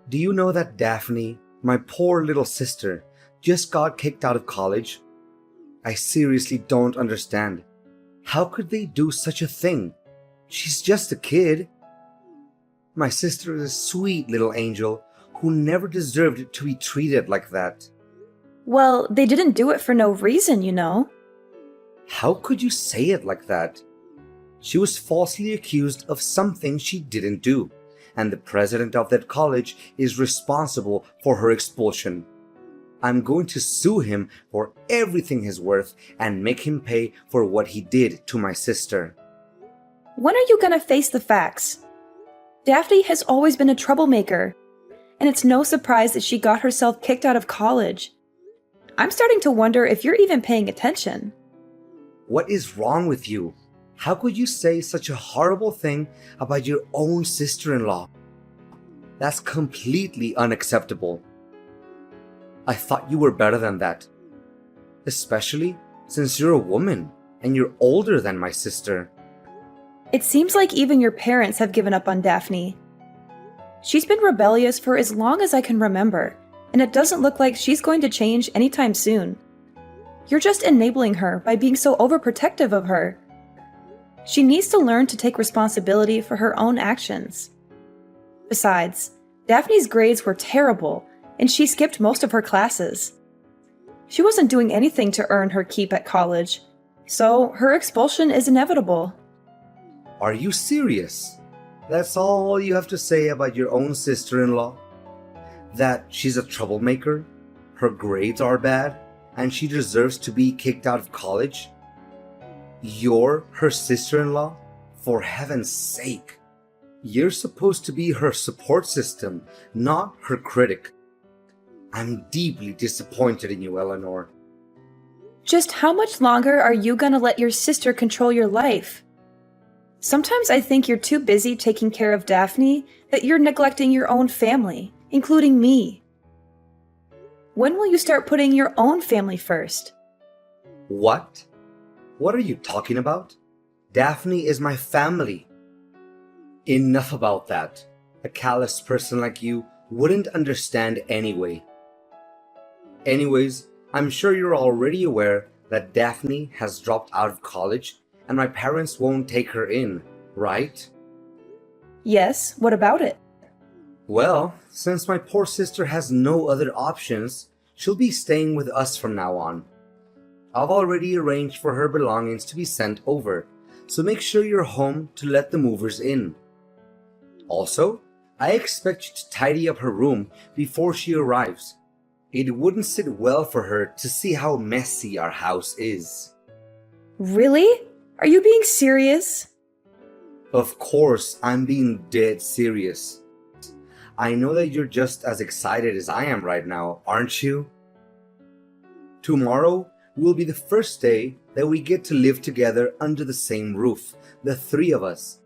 Do you know that Daphne, my poor little sister, just got kicked out of college? I seriously don't understand. How could they do such a thing? She's just a kid. My sister is a sweet little angel who never deserved to be treated like that. Well, they didn't do it for no reason, you know. How could you say it like that? She was falsely accused of something she didn't do, and the president of that college is responsible for her expulsion. I'm going to sue him for everything he's worth and make him pay for what he did to my sister. When are you gonna face the facts? Daphne has always been a troublemaker, and it's no surprise that she got herself kicked out of college. I'm starting to wonder if you're even paying attention. What is wrong with you? How could you say such a horrible thing about your own sister-in-law? That's completely unacceptable. I thought you were better than that. Especially since you're a woman and you're older than my sister. It seems like even your parents have given up on Daphne. She's been rebellious for as long as I can remember, and it doesn't look like she's going to change anytime soon. You're just enabling her by being so overprotective of her. She needs to learn to take responsibility for her own actions. Besides, Daphne's grades were terrible, and she skipped most of her classes. She wasn't doing anything to earn her keep at college, so her expulsion is inevitable. Are you serious? That's all you have to say about your own sister-in-law? That she's a troublemaker, her grades are bad, and she deserves to be kicked out of college? You're her sister-in-law? For heaven's sake! You're supposed to be her support system, not her critic. I'm deeply disappointed in you, Eleanor. Just how much longer are you gonna let your sister control your life? Sometimes I think you're too busy taking care of Daphne that you're neglecting your own family, including me. When will you start putting your own family first? What? What are you talking about? Daphne is my family. Enough about that. A callous person like you wouldn't understand anyway. Anyways, I'm sure you're already aware that Daphne has dropped out of college and my parents won't take her in, right? Yes, what about it? Well, since my poor sister has no other options, she'll be staying with us from now on. I've already arranged for her belongings to be sent over, so make sure you're home to let the movers in. Also, I expect you to tidy up her room before she arrives. It wouldn't sit well for her to see how messy our house is. Really? Are you being serious? Of course, I'm being dead serious. I know that you're just as excited as I am right now, aren't you? Tomorrow will be the first day that we get to live together under the same roof, the three of us.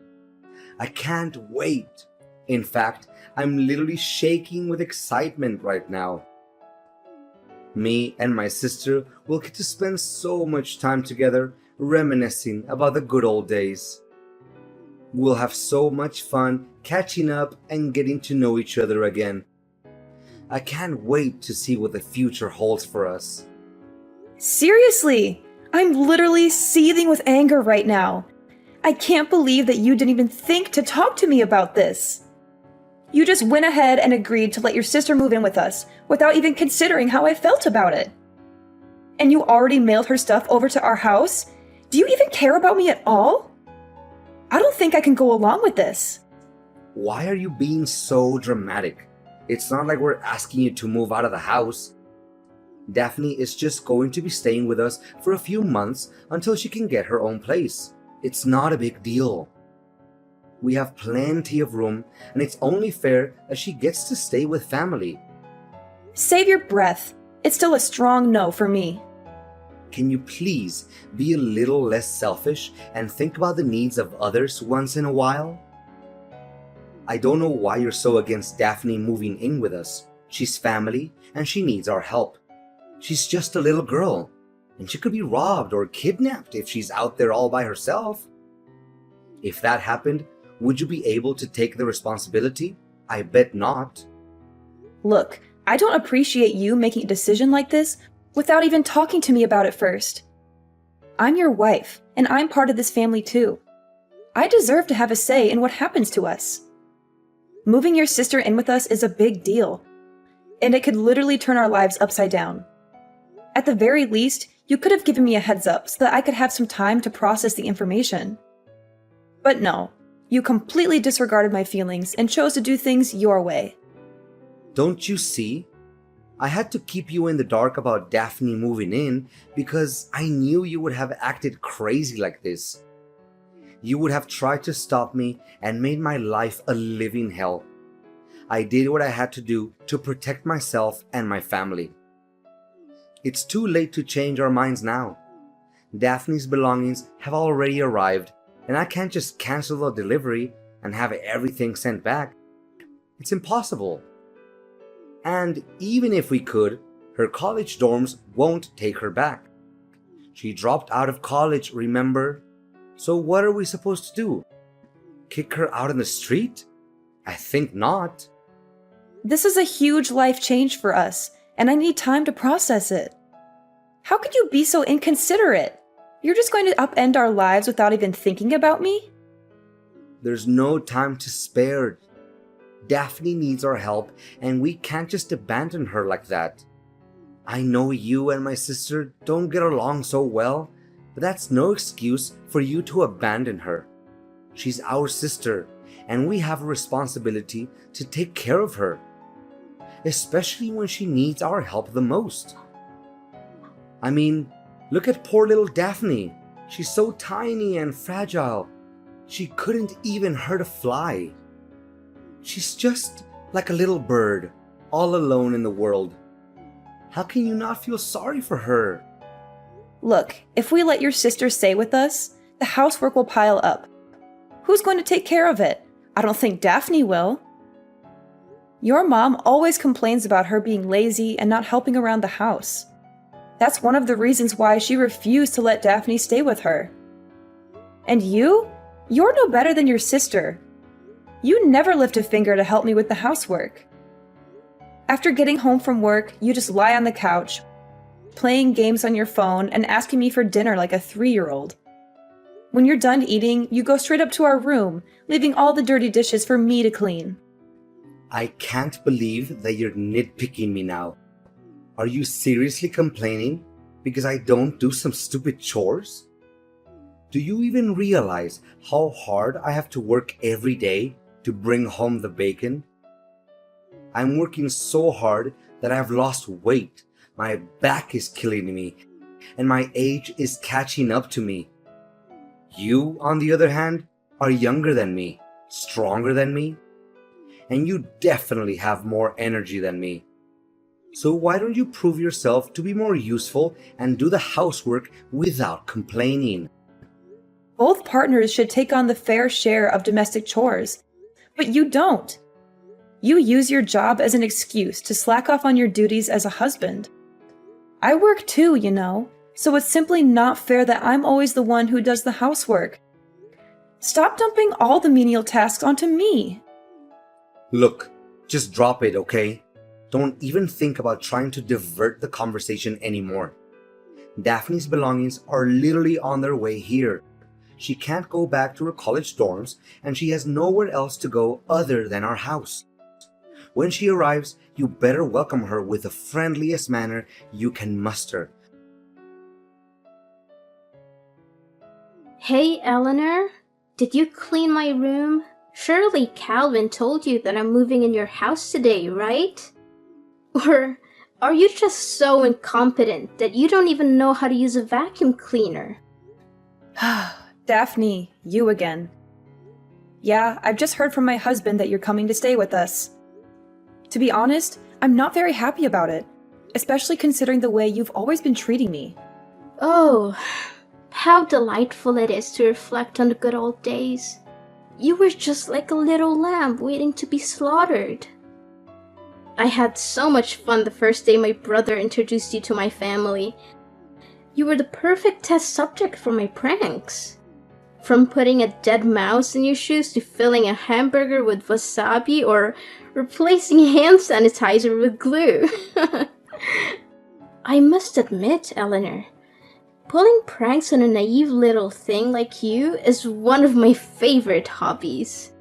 I can't wait. In fact, I'm literally shaking with excitement right now. Me and my sister will get to spend so much time together reminiscing about the good old days. We'll have so much fun catching up and getting to know each other again. I can't wait to see what the future holds for us. Seriously, I'm literally seething with anger right now. I can't believe that you didn't even think to talk to me about this. You just went ahead and agreed to let your sister move in with us without even considering how I felt about it. And you already mailed her stuff over to our house? Do you even care about me at all? I don't think I can go along with this. Why are you being so dramatic? It's not like we're asking you to move out of the house. Daphne is just going to be staying with us for a few months until she can get her own place. It's not a big deal. We have plenty of room, and it's only fair that she gets to stay with family. Save your breath. It's still a strong no for me. Can you please be a little less selfish and think about the needs of others once in a while? I don't know why you're so against Daphne moving in with us. She's family, and she needs our help. She's just a little girl, and she could be robbed or kidnapped if she's out there all by herself. If that happened, would you be able to take the responsibility? I bet not. Look, I don't appreciate you making a decision like this without even talking to me about it first. I'm your wife, and I'm part of this family too. I deserve to have a say in what happens to us. Moving your sister in with us is a big deal, and it could literally turn our lives upside down. At the very least, you could have given me a heads up so that I could have some time to process the information. But no, you completely disregarded my feelings and chose to do things your way. Don't you see? I had to keep you in the dark about Daphne moving in because I knew you would have acted crazy like this. You would have tried to stop me and made my life a living hell. I did what I had to do to protect myself and my family. It's too late to change our minds now. Daphne's belongings have already arrived, and I can't just cancel the delivery and have everything sent back. It's impossible. And even if we could, her college dorms won't take her back. She dropped out of college, remember? So what are we supposed to do? Kick her out in the street? I think not. This is a huge life change for us, and I need time to process it. How could you be so inconsiderate? You're just going to upend our lives without even thinking about me? There's no time to spare. Daphne needs our help, and we can't just abandon her like that. I know you and my sister don't get along so well, but that's no excuse for you to abandon her. She's our sister, and we have a responsibility to take care of her, especially when she needs our help the most. I mean, look at poor little Daphne. She's so tiny and fragile. She couldn't even hurt a fly. She's just like a little bird, all alone in the world. How can you not feel sorry for her? Look, if we let your sister stay with us, the housework will pile up. Who's going to take care of it? I don't think Daphne will. Your mom always complains about her being lazy and not helping around the house. That's one of the reasons why she refused to let Daphne stay with her. And you're no better than your sister. You never lift a finger to help me with the housework. After getting home from work, you just lie on the couch, playing games on your phone and asking me for dinner like a 3-year-old. When you're done eating, you go straight up to our room, leaving all the dirty dishes for me to clean. I can't believe that you're nitpicking me now. Are you seriously complaining because I don't do some stupid chores? Do you even realize how hard I have to work every day to bring home the bacon? I'm working so hard that I've lost weight. My back is killing me, and my age is catching up to me. You, on the other hand, are younger than me, stronger than me, and you definitely have more energy than me. So why don't you prove yourself to be more useful and do the housework without complaining? Both partners should take on the fair share of domestic chores, but you don't. You use your job as an excuse to slack off on your duties as a husband. I work too, you know, so it's simply not fair that I'm always the one who does the housework. Stop dumping all the menial tasks onto me. Look, just drop it, okay? Don't even think about trying to divert the conversation anymore. Daphne's belongings are literally on their way here. She can't go back to her college dorms, and she has nowhere else to go other than our house. When she arrives, you better welcome her with the friendliest manner you can muster. Hey, Eleanor, did you clean my room? Surely Calvin told you that I'm moving in your house today, right? Or are you just so incompetent that you don't even know how to use a vacuum cleaner? Daphne, you again. Yeah, I've just heard from my husband that you're coming to stay with us. To be honest, I'm not very happy about it, especially considering the way you've always been treating me. Oh, how delightful it is to reflect on the good old days. You were just like a little lamb waiting to be slaughtered. I had so much fun the first day my brother introduced you to my family. You were the perfect test subject for my pranks. From putting a dead mouse in your shoes to filling a hamburger with wasabi or replacing hand sanitizer with glue. I must admit, Eleanor, pulling pranks on a naive little thing like you is one of my favorite hobbies.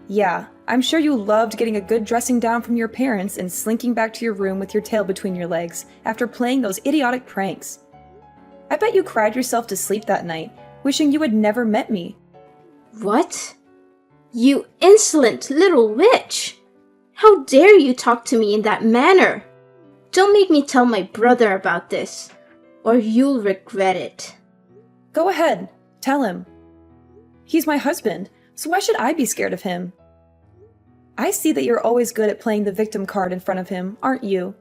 Yeah, I'm sure you loved getting a good dressing down from your parents and slinking back to your room with your tail between your legs after playing those idiotic pranks. I bet you cried yourself to sleep that night, wishing you had never met me. What? You insolent little witch! How dare you talk to me in that manner? Don't make me tell my brother about this, or you'll regret it. Go ahead, tell him. He's my husband, so why should I be scared of him? I see that you're always good at playing the victim card in front of him, aren't you?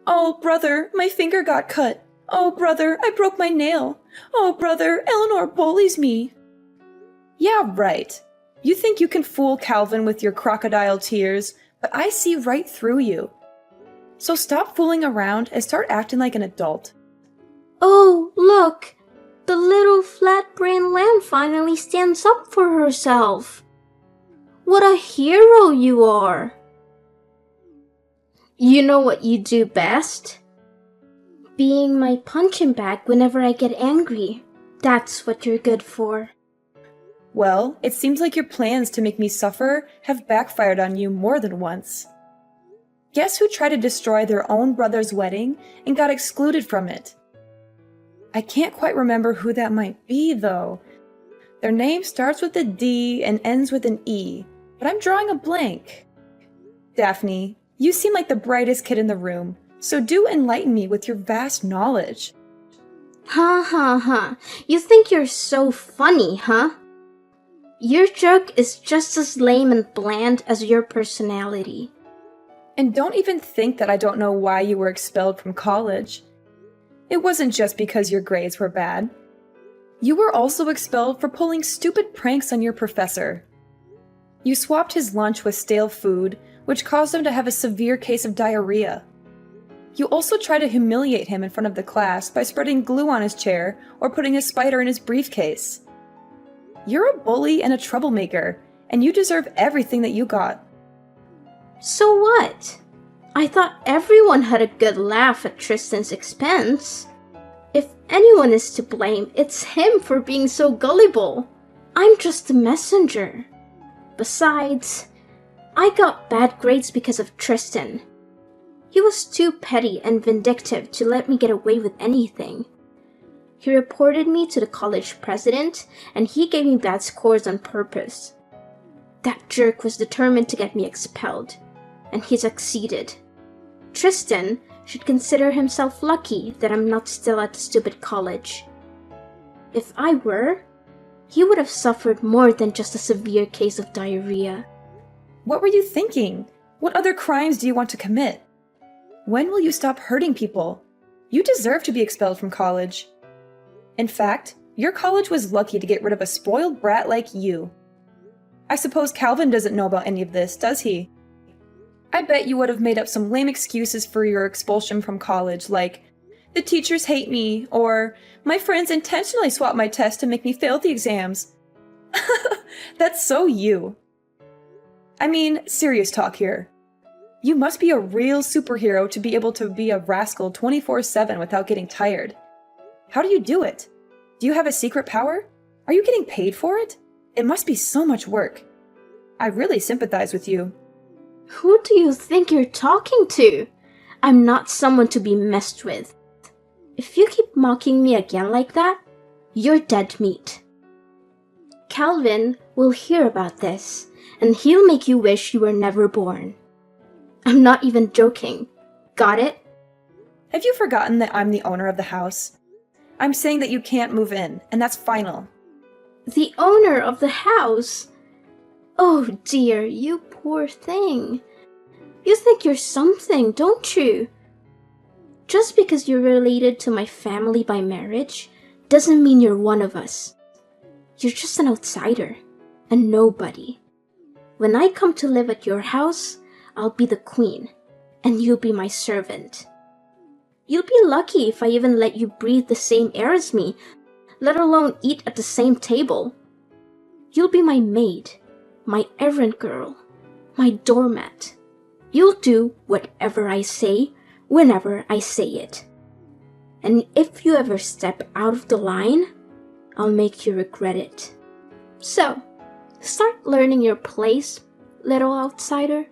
Oh, brother, my finger got cut. Oh, brother, I broke my nail. Oh, brother, Eleanor bullies me. Yeah, right. You think you can fool Calvin with your crocodile tears, but I see right through you. So stop fooling around and start acting like an adult. Oh, look! The little flat-brained lamb finally stands up for herself. What a hero you are! You know what you do best? Being my punching bag whenever I get angry. That's what you're good for. Well, it seems like your plans to make me suffer have backfired on you more than once. Guess who tried to destroy their own brother's wedding and got excluded from it? I can't quite remember who that might be, though. Their name starts with a D and ends with an E, but I'm drawing a blank. Daphne, you seem like the brightest kid in the room, so do enlighten me with your vast knowledge. Ha ha ha. You think you're so funny, huh? Your joke is just as lame and bland as your personality. And don't even think that I don't know why you were expelled from college. It wasn't just because your grades were bad. You were also expelled for pulling stupid pranks on your professor. You swapped his lunch with stale food, which caused him to have a severe case of diarrhea. You also tried to humiliate him in front of the class by spreading glue on his chair or putting a spider in his briefcase. You're a bully and a troublemaker, and you deserve everything that you got. So what? I thought everyone had a good laugh at Tristan's expense. If anyone is to blame, it's him for being so gullible. I'm just a messenger. Besides, I got bad grades because of Tristan. He was too petty and vindictive to let me get away with anything. He reported me to the college president, and he gave me bad scores on purpose. That jerk was determined to get me expelled, and he succeeded. Tristan should consider himself lucky that I'm not still at the stupid college. If I were, he would have suffered more than just a severe case of diarrhea. What were you thinking? What other crimes do you want to commit? When will you stop hurting people? You deserve to be expelled from college. In fact, your college was lucky to get rid of a spoiled brat like you. I suppose Calvin doesn't know about any of this, does he? I bet you would have made up some lame excuses for your expulsion from college, like, the teachers hate me, or my friends intentionally swapped my test to make me fail the exams. That's so you. I mean, serious talk here. You must be a real superhero to be able to be a rascal 24/7 without getting tired. How do you do it? Do you have a secret power? Are you getting paid for it? It must be so much work. I really sympathize with you. Who do you think you're talking to? I'm not someone to be messed with. If you keep mocking me again like that, you're dead meat. Calvin will hear about this, and he'll make you wish you were never born. I'm not even joking. Got it? Have you forgotten that I'm the owner of the house? I'm saying that you can't move in, and that's final. The owner of the house? Oh dear, you poor thing. You think you're something, don't you? Just because you're related to my family by marriage doesn't mean you're one of us. You're just an outsider, a nobody. When I come to live at your house, I'll be the queen, and you'll be my servant. You'll be lucky if I even let you breathe the same air as me, let alone eat at the same table. You'll be my maid, my errand girl, my doormat. You'll do whatever I say, whenever I say it. And if you ever step out of the line, I'll make you regret it. So, start learning your place, little outsider.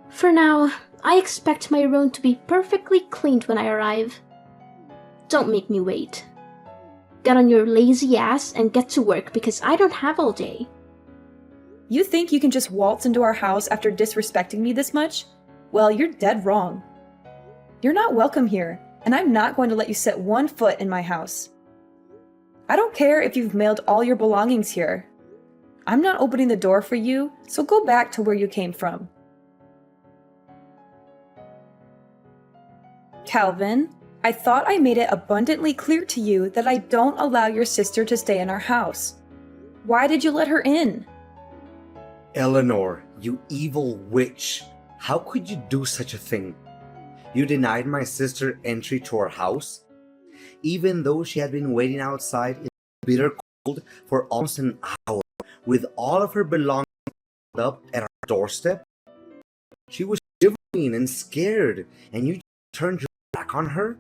For now, I expect my room to be perfectly cleaned when I arrive. Don't make me wait. Get on your lazy ass and get to work because I don't have all day. You think you can just waltz into our house after disrespecting me this much? Well, you're dead wrong. You're not welcome here, and I'm not going to let you set one foot in my house. I don't care if you've mailed all your belongings here. I'm not opening the door for you, so go back to where you came from. Calvin, I thought I made it abundantly clear to you that I don't allow your sister to stay in our house. Why did you let her in? Eleanor, you evil witch. How could you do such a thing? You denied my sister entry to our house, even though she had been waiting outside in the bitter cold for almost an hour with all of her belongings up at our doorstep. She was shivering and scared, and you turned your back on her?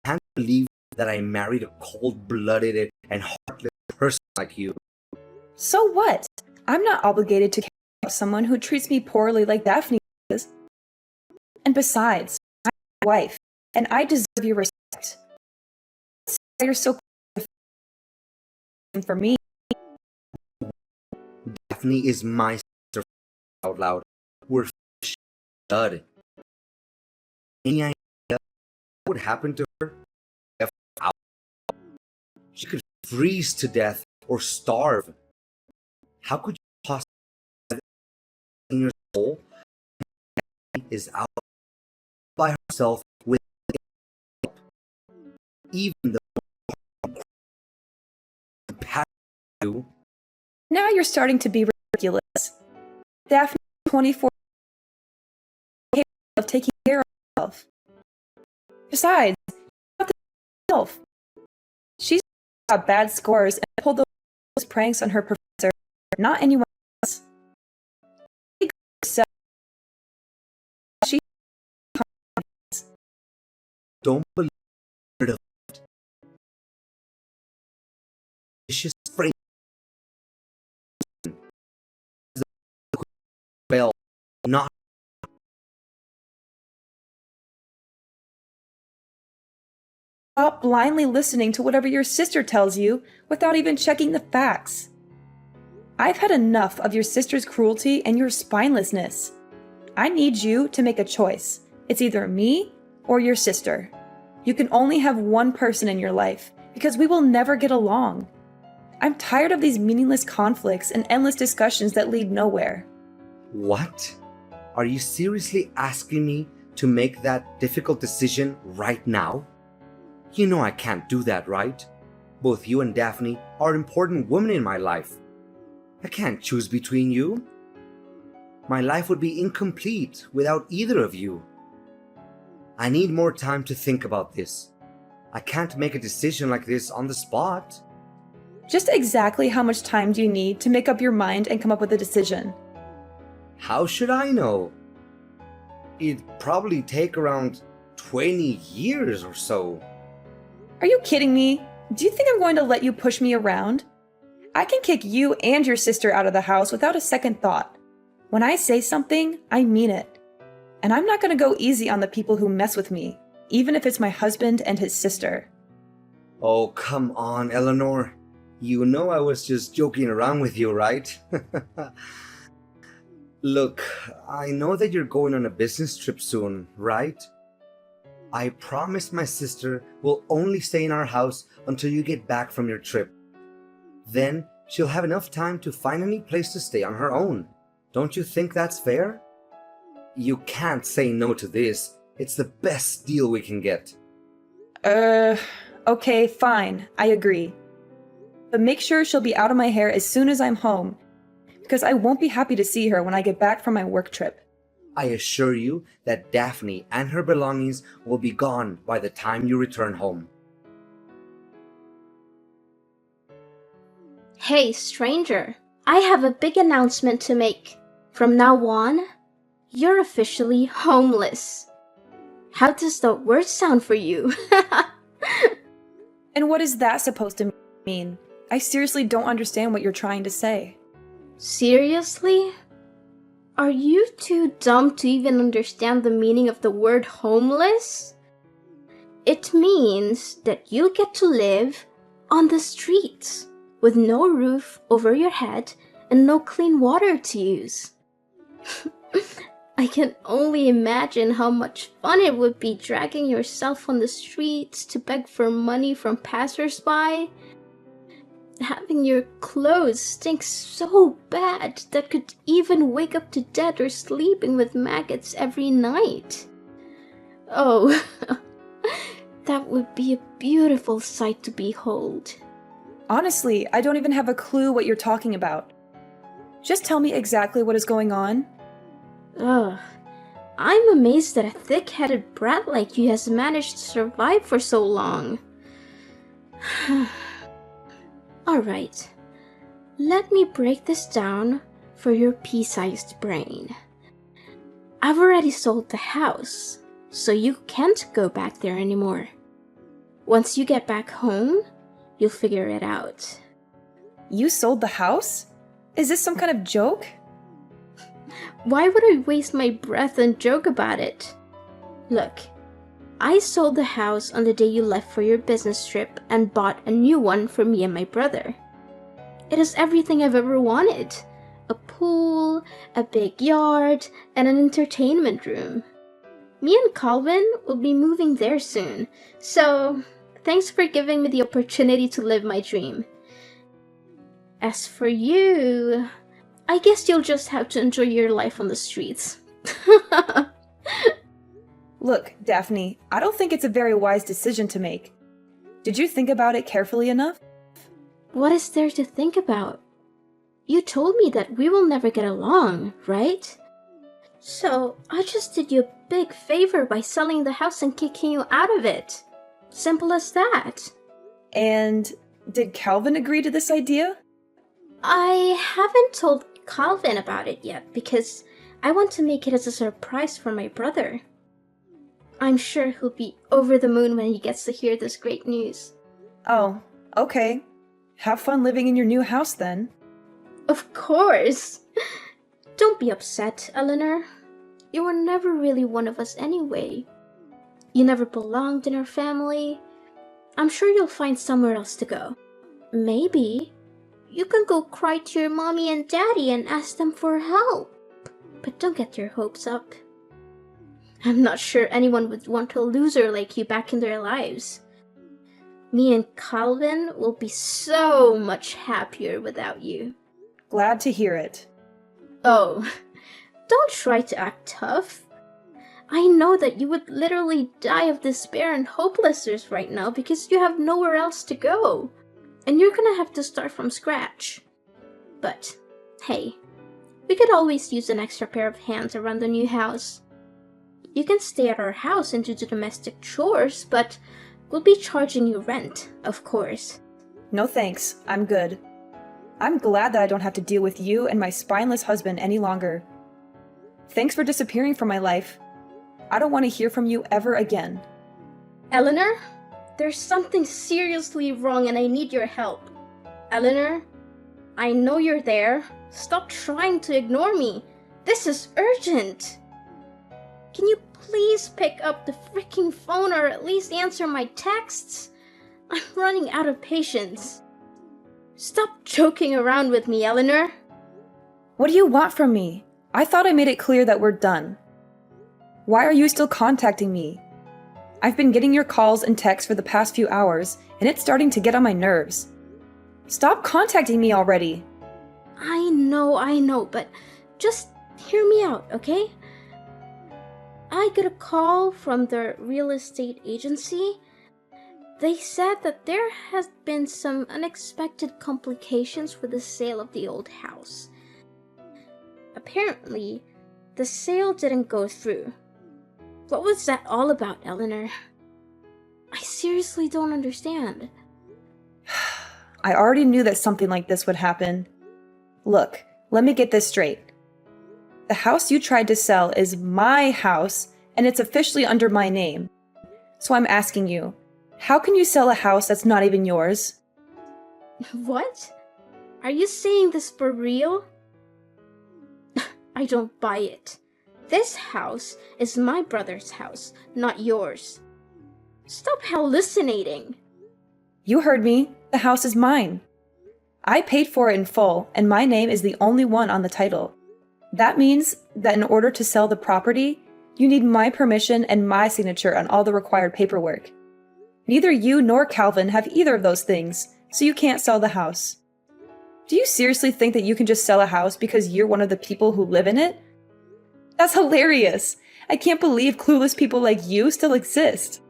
I can't believe that I married a cold-blooded and heartless person like you. So what? I'm not obligated to care about someone who treats me poorly like Daphne is. And besides, I'm your wife, and I deserve your respect. That's why you're so for me. Daphne is my sister, out loud. We're flesh and blood. Any idea what would happen to her? If out, she could freeze to death or starve. How could you possibly have in your soul? Daphne is out by herself with help. Even the past you. Now you're starting to be ridiculous. Daphne is 24 of taking care of herself. Besides, herself. She's got bad scores and pulled those pranks on her professor, not anyone else. She Don't believe it. Vicious frame. Bell, not. stop blindly listening to whatever your sister tells you without even checking the facts. I've had enough of your sister's cruelty and your spinelessness. I need you to make a choice. It's either me or your sister. You can only have one person in your life because we will never get along. I'm tired of these meaningless conflicts and endless discussions that lead nowhere. What? Are you seriously asking me to make that difficult decision right now? You know I can't do that, right? Both you and Daphne are important women in my life. I can't choose between you. My life would be incomplete without either of you. I need more time to think about this. I can't make a decision like this on the spot. Just exactly how much time do you need to make up your mind and come up with a decision? How should I know? It'd probably take around 20 years or so. Are you kidding me? Do you think I'm going to let you push me around? I can kick you and your sister out of the house without a second thought. When I say something, I mean it. And I'm not going to go easy on the people who mess with me, even if it's my husband and his sister. Oh, come on, Eleanor. You know I was just joking around with you, right? Look, I know that you're going on a business trip soon, right? I promised my sister will only stay in our house until you get back from your trip. Then she'll have enough time to find any place to stay on her own. Don't you think that's fair? You can't say no to this. It's the best deal we can get. Okay, fine. I agree. But make sure she'll be out of my hair as soon as I'm home, because I won't be happy to see her when I get back from my work trip. I assure you that Daphne and her belongings will be gone by the time you return home. Hey, stranger. I have a big announcement to make. From now on, you're officially homeless. How does the word sound for you? And what is that supposed to mean? I seriously don't understand what you're trying to say. Seriously? Are you too dumb to even understand the meaning of the word homeless? It means that you get to live on the streets with no roof over your head and no clean water to use. I can only imagine how much fun it would be dragging yourself on the streets to beg for money from passersby. Having your clothes stink so bad that could even wake up to death or sleeping with maggots every night. Oh, that would be a beautiful sight to behold. Honestly, I don't even have a clue what you're talking about. Just tell me exactly what is going on. Ugh. I'm amazed that a thick-headed brat like you has managed to survive for so long. Alright, let me break this down for your pea-sized brain. I've already sold the house, so you can't go back there anymore. Once you get back home, you'll figure it out. You sold the house? Is this some kind of joke? Why would I waste my breath and joke about it? Look, I sold the house on the day you left for your business trip and bought a new one for me and my brother. It has everything I've ever wanted. A pool, a big yard, and an entertainment room. Me and Calvin will be moving there soon, so thanks for giving me the opportunity to live my dream. As for you, I guess you'll just have to enjoy your life on the streets. Look, Daphne, I don't think it's a very wise decision to make. Did you think about it carefully enough? What is there to think about? You told me that we will never get along, right? So I just did you a big favor by selling the house and kicking you out of it. Simple as that. And did Calvin agree to this idea? I haven't told Calvin about it yet because I want to make it as a surprise for my brother. I'm sure he'll be over the moon when he gets to hear this great news. Oh, okay. Have fun living in your new house then. Of course! Don't be upset, Eleanor. You were never really one of us anyway. You never belonged in our family. I'm sure you'll find somewhere else to go. Maybe you can go cry to your mommy and daddy and ask them for help. But don't get your hopes up. I'm not sure anyone would want a loser like you back in their lives. Me and Calvin will be so much happier without you. Glad to hear it. Oh, don't try to act tough. I know that you would literally die of despair and hopelessness right now because you have nowhere else to go. And you're gonna have to start from scratch. But, hey, we could always use an extra pair of hands around the new house. You can stay at our house and do the domestic chores, but we'll be charging you rent, of course. No thanks, I'm good. I'm glad that I don't have to deal with you and my spineless husband any longer. Thanks for disappearing from my life. I don't want to hear from you ever again. Eleanor, there's something seriously wrong and I need your help. Eleanor, I know you're there. Stop trying to ignore me. This is urgent. Can you please pick up the freaking phone or at least answer my texts? I'm running out of patience. Stop joking around with me, Eleanor. What do you want from me? I thought I made it clear that we're done. Why are you still contacting me? I've been getting your calls and texts for the past few hours, and it's starting to get on my nerves. Stop contacting me already. I know, but just hear me out, okay? I got a call from the real estate agency. They said that there has been some unexpected complications with the sale of the old house. Apparently, the sale didn't go through. What was that all about, Eleanor? I seriously don't understand. I already knew that something like this would happen. Look, let me get this straight. The house you tried to sell is my house, and it's officially under my name. So I'm asking you, how can you sell a house that's not even yours? What? Are you saying this for real? I don't buy it. This house is my brother's house, not yours. Stop hallucinating. You heard me. The house is mine. I paid for it in full, and my name is the only one on the title. That means that in order to sell the property, you need my permission and my signature on all the required paperwork. Neither you nor Calvin have either of those things, so you can't sell the house. Do you seriously think that you can just sell a house because you're one of the people who live in it? That's hilarious! I can't believe clueless people like you still exist.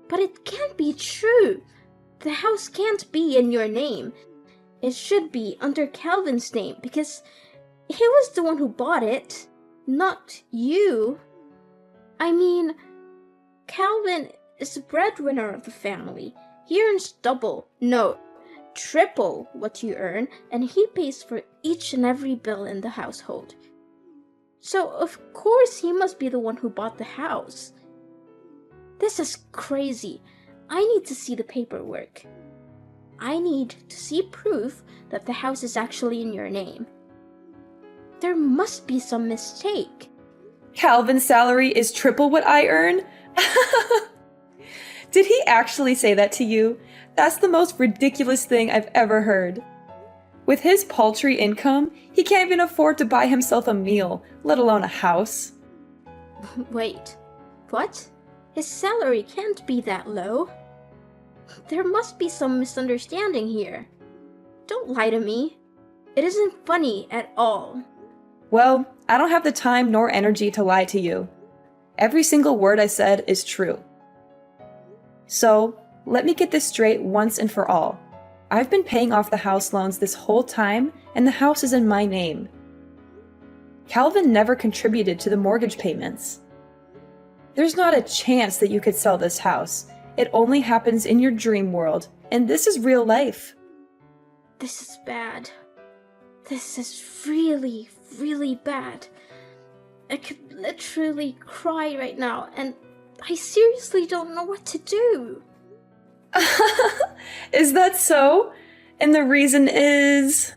But it can't be true. The house can't be in your name. It should be under Calvin's name because he was the one who bought it, not you. I mean, Calvin is the breadwinner of the family. He earns double, no, triple what you earn, and he pays for each and every bill in the household. So, of course, he must be the one who bought the house. This is crazy. I need to see the paperwork. I need to see proof that the house is actually in your name. There must be some mistake. Calvin's salary is triple what I earn? Did he actually say that to you? That's the most ridiculous thing I've ever heard. With his paltry income, he can't even afford to buy himself a meal, let alone a house. Wait, what? His salary can't be that low. There must be some misunderstanding here. Don't lie to me. It isn't funny at all. Well, I don't have the time nor energy to lie to you. Every single word I said is true. So, let me get this straight once and for all. I've been paying off the house loans this whole time, and the house is in my name. Calvin never contributed to the mortgage payments. There's not a chance that you could sell this house. It only happens in your dream world, and this is real life. This is bad. This is really, really bad. I could literally cry right now, and I seriously don't know what to do. Is that so? And the reason is...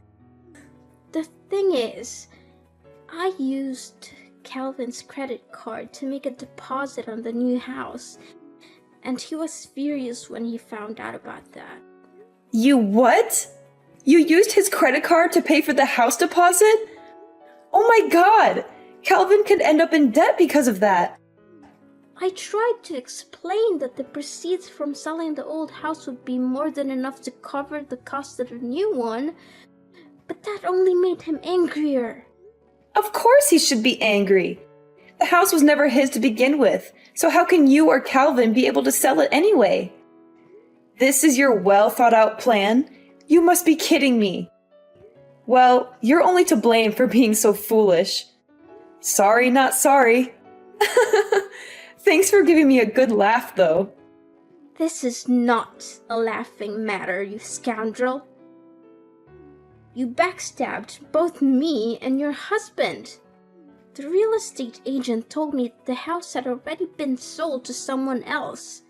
The thing is, I used Calvin's credit card to make a deposit on the new house, and he was furious when he found out about that. You what? You used his credit card to pay for the house deposit? Oh my god! Calvin could end up in debt because of that. I tried to explain that the proceeds from selling the old house would be more than enough to cover the cost of the new one, but that only made him angrier. Of course he should be angry. The house was never his to begin with, so how can you or Calvin be able to sell it anyway? This is your well-thought-out plan? You must be kidding me. Well, you're only to blame for being so foolish. Sorry, not sorry. Thanks for giving me a good laugh, though. This is not a laughing matter, you scoundrel. You backstabbed both me and your husband. The real estate agent told me the house had already been sold to someone else.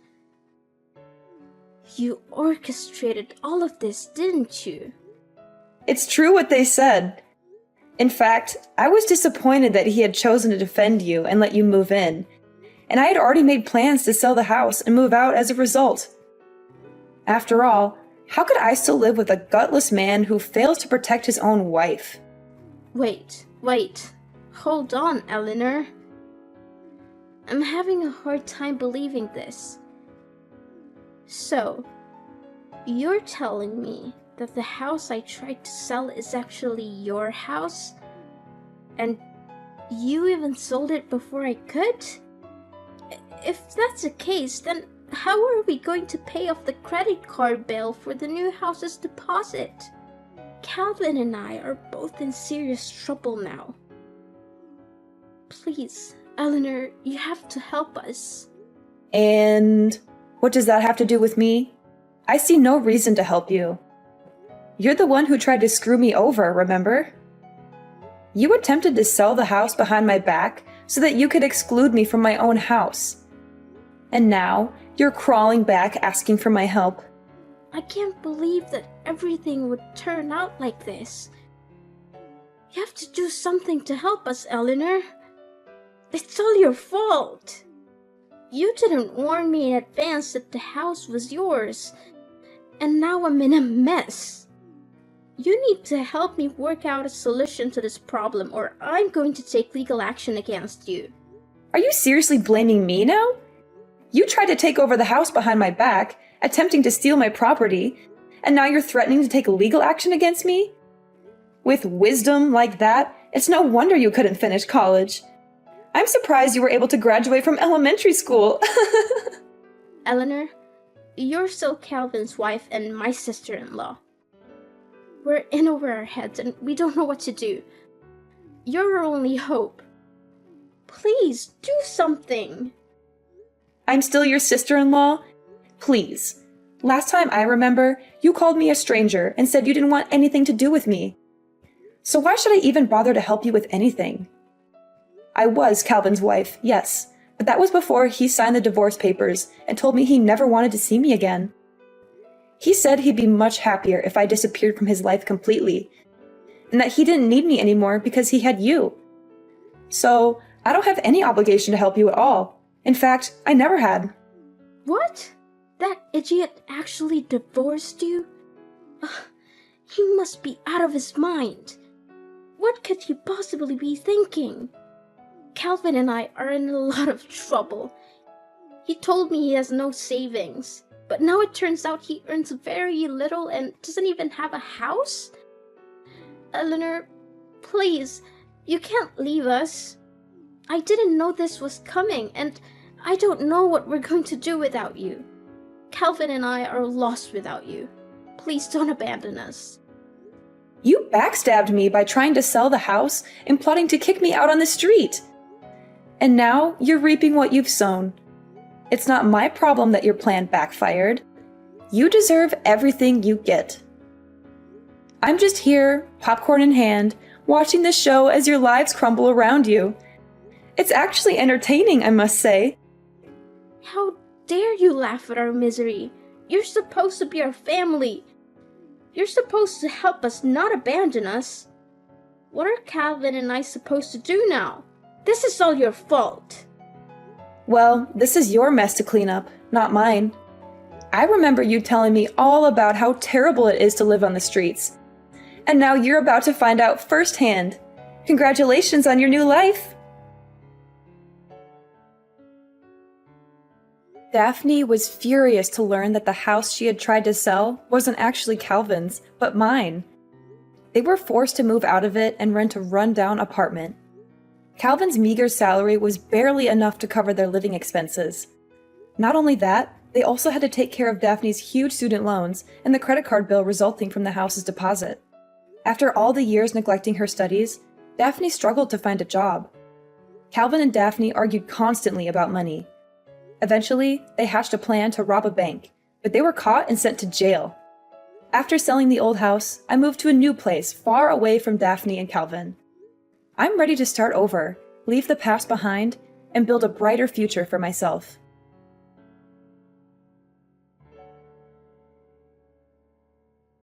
You orchestrated all of this, didn't you? It's true what they said. In fact, I was disappointed that he had chosen to defend you and let you move in, and I had already made plans to sell the house and move out as a result. After all, how could I still live with a gutless man who fails to protect his own wife? Wait. Hold on, Eleanor. I'm having a hard time believing this. So, you're telling me that the house I tried to sell is actually your house? And you even sold it before I could? If that's the case, then how are we going to pay off the credit card bill for the new house's deposit? Calvin and I are both in serious trouble now. Please, Eleanor, you have to help us. And what does that have to do with me? I see no reason to help you. You're the one who tried to screw me over, remember? You attempted to sell the house behind my back so that you could exclude me from my own house. And now, you're crawling back asking for my help. I can't believe that everything would turn out like this. You have to do something to help us, Eleanor. It's all your fault. You didn't warn me in advance that the house was yours, and now I'm in a mess. You need to help me work out a solution to this problem, or I'm going to take legal action against you. Are you seriously blaming me now? You tried to take over the house behind my back, attempting to steal my property, and now you're threatening to take legal action against me? With wisdom like that, it's no wonder you couldn't finish college. I'm surprised you were able to graduate from elementary school. Eleanor, you're still Calvin's wife and my sister-in-law. We're in over our heads and we don't know what to do. You're our only hope. Please, do something. I'm still your sister-in-law? Please. Last time I remember, you called me a stranger and said you didn't want anything to do with me. So why should I even bother to help you with anything? I was Calvin's wife, yes, but that was before he signed the divorce papers and told me he never wanted to see me again. He said he'd be much happier if I disappeared from his life completely, and that he didn't need me anymore because he had you. So, I don't have any obligation to help you at all. In fact, I never had. What? That idiot actually divorced you? He must be out of his mind. What could he possibly be thinking? Calvin and I are in a lot of trouble. He told me he has no savings, but now it turns out he earns very little and doesn't even have a house? Eleanor, please, you can't leave us. I didn't know this was coming, and I don't know what we're going to do without you. Calvin and I are lost without you. Please don't abandon us. You backstabbed me by trying to sell the house and plotting to kick me out on the street. And now you're reaping what you've sown. It's not my problem that your plan backfired. You deserve everything you get. I'm just here, popcorn in hand, watching the show as your lives crumble around you. It's actually entertaining, I must say. How dare you laugh at our misery? You're supposed to be our family. You're supposed to help us, not abandon us. What are Calvin and I supposed to do now? This is all your fault. Well, this is your mess to clean up, not mine. I remember you telling me all about how terrible it is to live on the streets. And now you're about to find out firsthand. Congratulations on your new life! Daphne was furious to learn that the house she had tried to sell wasn't actually Calvin's, but mine. They were forced to move out of it and rent a run-down apartment. Calvin's meager salary was barely enough to cover their living expenses. Not only that, they also had to take care of Daphne's huge student loans and the credit card bill resulting from the house's deposit. After all the years neglecting her studies, Daphne struggled to find a job. Calvin and Daphne argued constantly about money. Eventually, they hatched a plan to rob a bank, but they were caught and sent to jail. After selling the old house, I moved to a new place far away from Daphne and Calvin. I'm ready to start over, leave the past behind, and build a brighter future for myself.